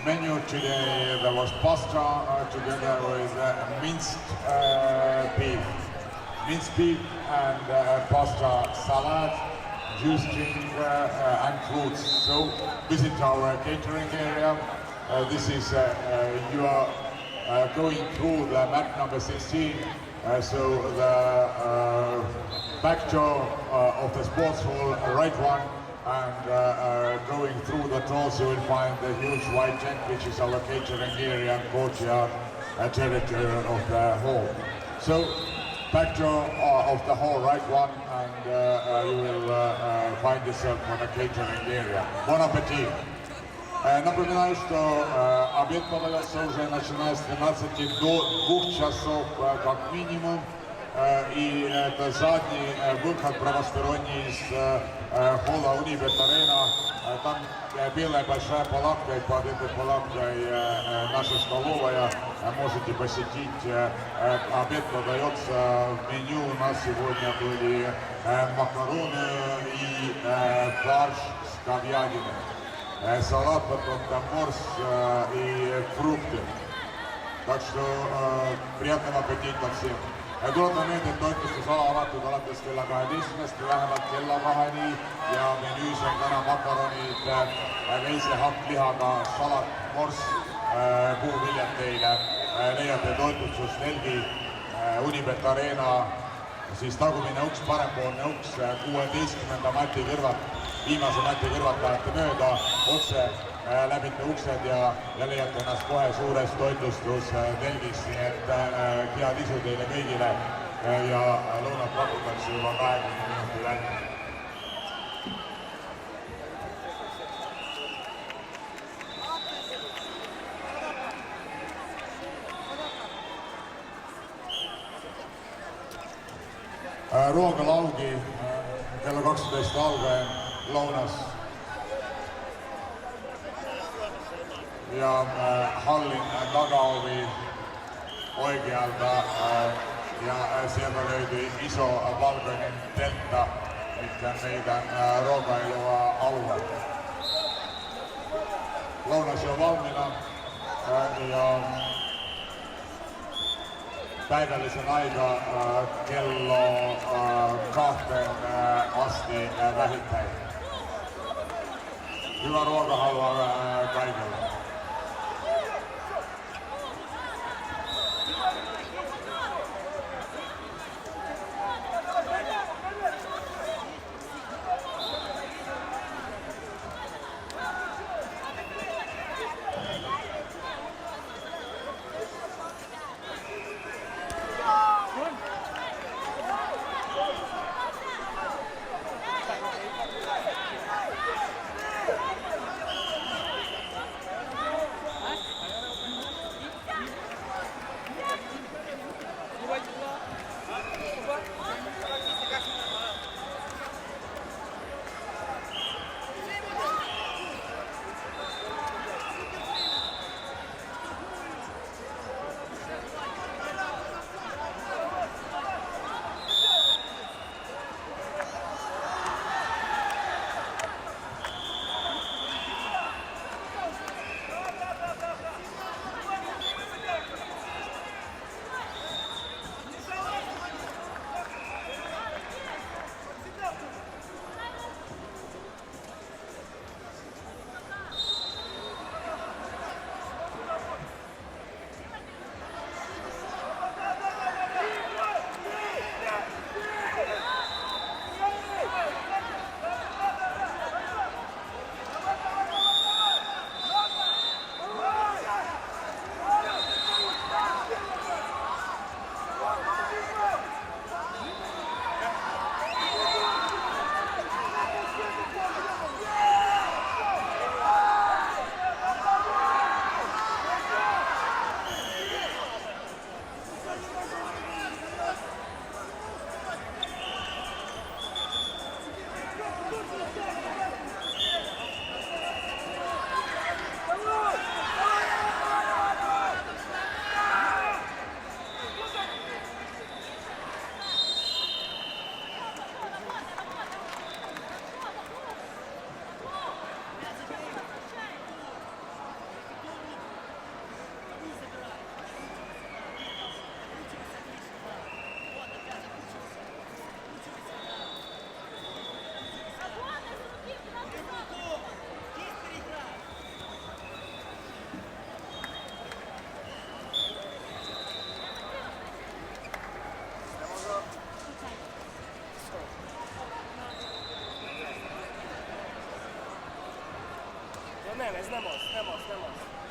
menu today. There was pasta together with minced beef and pasta salad, juice drink and fruits. So visit our catering area. This is you are going through the map number 16. So the back door of the sports hall, right one, and going through the doors you will find the huge white tent, which is our catering area and courtyard territory of the hall. So back door of the hall, right one, and you will find yourself on the catering area. Bon appetit! Напоминаю, что обед подается уже начиная с 12 до 2 часов как минимум. И это задний выход правосторонний из холла Unibet-Arena. Там белая большая палатка, и под этой палаткой наша столовая. Можете посетить. Обед подается в меню. У нас сегодня были макароны и фарш с говядиной. Салат, потом там морс и фрукты. Так что приятного аппетита всем. Tuletan meelde, et toitlustus ala avatud alates kella 12-st vähemalt kella 2-ni ja menüüs on täna makaronid, veisehakk lihaga, salat, morss, puuviljad teile. Leiate toitlustus Nelgi Unibet-Arena, siis tagumine uks, parempoolne uks, 16. mati kõrvalt, viimase mati kõrvalt lähete mööda, otse läbite uksed ja leiate ennast kohe suures toitlustus Nelgis, nii et head isu teile kõigile ja lõunat pakutakse juba 20 minuti välja. Rooga laugi kella 12 algaja lõunas. Ja hallin tagaovi oikealta ja sieltä löytyi iso valkoinen teltta, mitkä meidän ruokailua alue. Lounas on valmiina ja päivällisen aika kello 2 asti vähittäin. Hyvä ruokahalua kaikille. Nem, ez nem az, nem az, nem az.